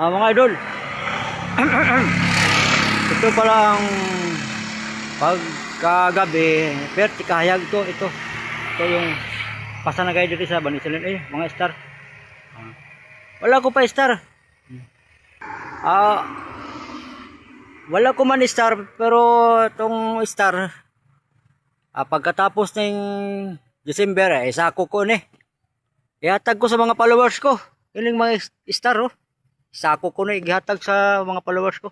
Mga idol, ito palang pagkagabi, perti kahayag to, ito yung pasanagay dito sa Banisilin, mga star. Wala ko pa star. Wala ko man star, pero itong star, pagkatapos ng December, sako ko ni. Ihatag ko sa mga followers ko. Yun yung mga star, sako ko na ihatag sa mga followers ko.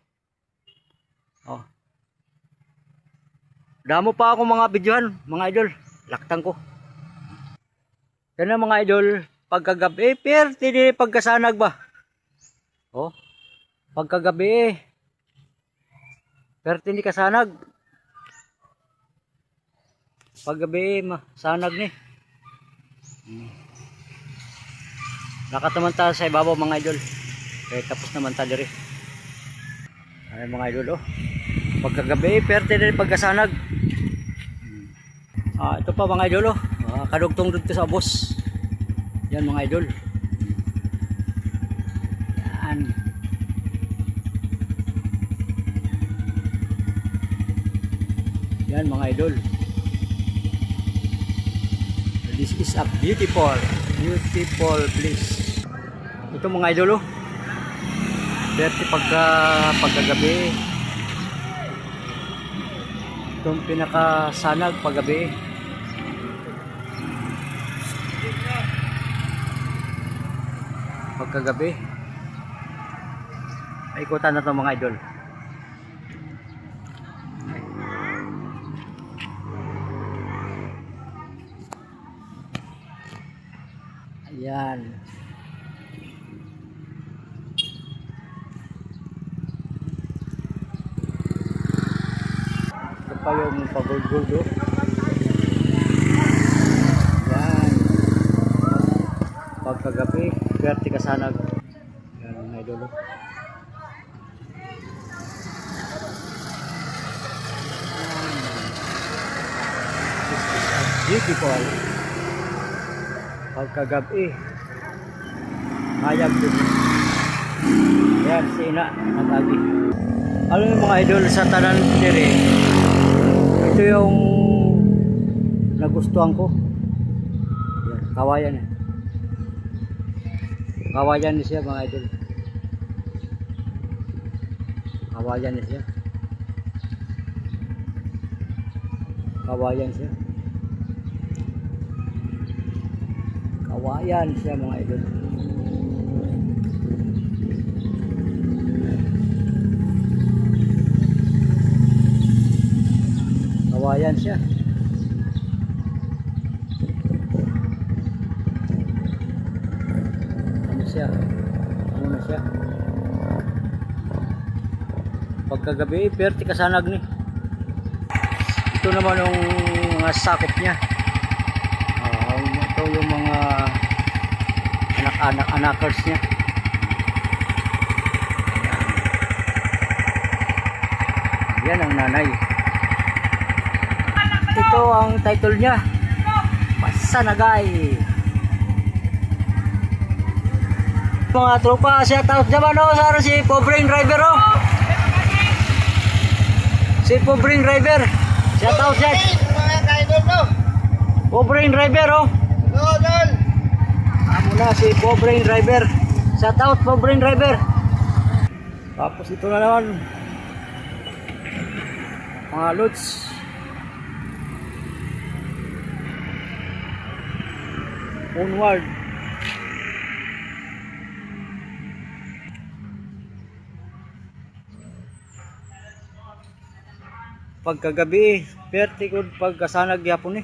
Damo pa ako mga videohan, mga idol. Laktang ko. Kaya mga idol, pagkagabi, perti di pagkasanag ba? Pagkagabi, perti di kasanag. Paggabi, sanag ni. Nakataman tayo sa ibabaw mga idol. Tapos naman tayo rin. Ay mga idol, pagkagabi, perti di pagkasanag. Ito pa mga idol, kadugtong dito sa bus. Yan mga idol. Yan. Yan mga idol. This is a beautiful place. Ito mga idol, perti pagkagabi. Itong pinakasanag paggabi. Pagkagabi. Ikutan na ito mga idol. Ayan. Ito pa yung pagulgulo. Ayan. Pagkagabi, perti kasanag. Ayan mga idol. This is a beautiful pagkagabi. Hayag din. Ayan, sina ang lagi. Alam mo mga idol, sa tanan dire, ito yung nagustuhan ko. Ayan, kawayan eh. Kawayan niya siya mga idol. Kawayan niya siya. Kawayan siya. Kawayan siya mga idol. Kawayan siya. Ano siya? Ano na siya? Pagkagabi, perti kasanag ni. Ito naman yung mga sakop niya. Ito yung mga anak-anakers niya. Yan ang nanay. Ito ang title niya, Pasanagay. Mga tropa, shout out naman sa si Pobreng Driver Si Pobreng Driver, shout out siya. Pobreng Driver muna si Pobreng Driver. Shout out Pobreng Driver. Tapos ito na naman mga lods. Onward. Pagkagabi, perti ko pagkasanag yapon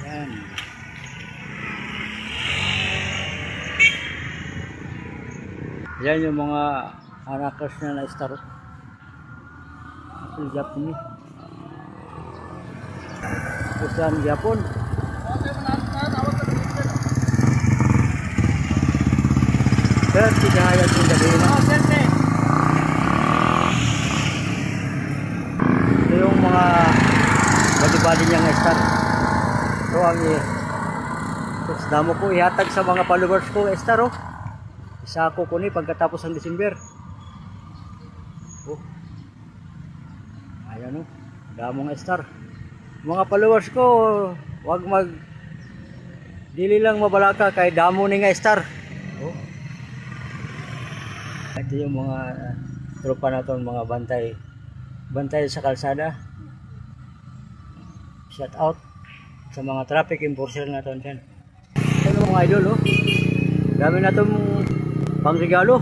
Yan. Yan yung mga anakers na star. Ito yapon Pusan Japon. Perti kahayag yung gabi na. Ito yung mga bali-bali niyang star. Ito ang damo ko ihatag sa mga followers ko, Star, oh. Isa ako ko ni pagkatapos ng December. Oh. Ayan, oh. Damo nga Star. Mga followers ko, wag dili lang mabalaka kay damo ni nga Star. Oh. Ito yung mga tropa naton, mga bantay sa kalsada. Shout out sa mga traffic enforcer naton dyan. Ito mga idol, oh. Dami na itong pangregalo.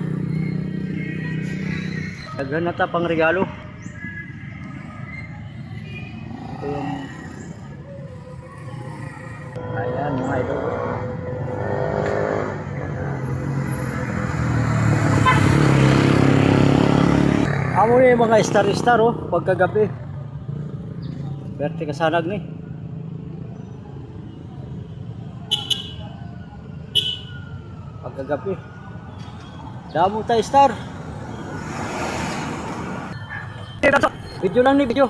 Daghan na ta pangregalo. Ito yung ayan mga idol. Amo ni mga star oh, pagkagabi. Berte kasanag ni. Pagkagabi. Damo tayo star. Video lang ni video.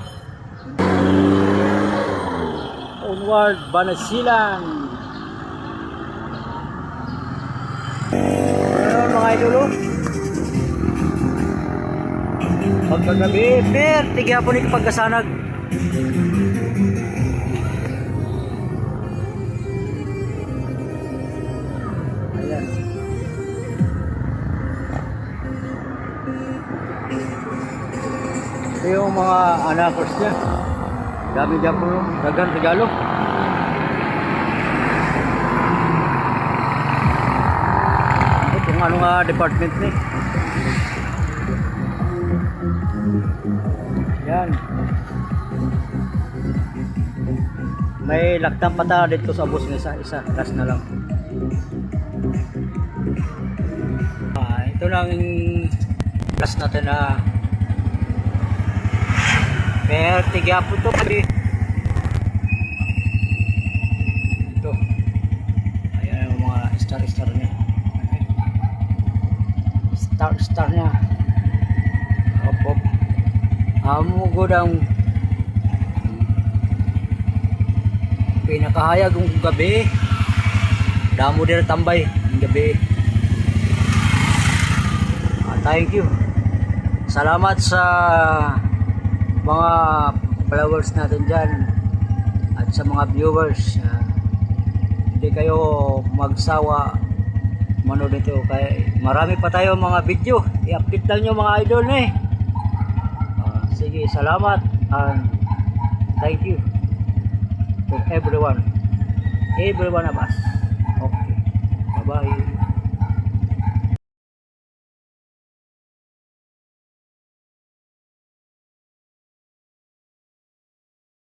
Onward Banasilan. Ayan mga idol oh. Pagkagabi, tigya po ni pagkasanag. Ayan. Ito yung mga anakos niya. Dami dyan po, dagan regalo. Ito kung ano nga department ni. Yan. May laktang pata dito sa bus ng isa. Last na lang. Ito lang yung last natin na pero tiga po ito. Ito. Ayan yung mga star niya. Star niya. Op. Amo ko daw pinakahayag ng gabi. Damo din tambay ng gabi. Thank you. Salamat sa mga followers natin dyan at sa mga viewers. Hindi kayo magsawa manood nito kaya marami pa tayo mga video. I-update lang nyo mga idol eh. Sige, salamat and thank you to everyone of us. Okay, bye bye.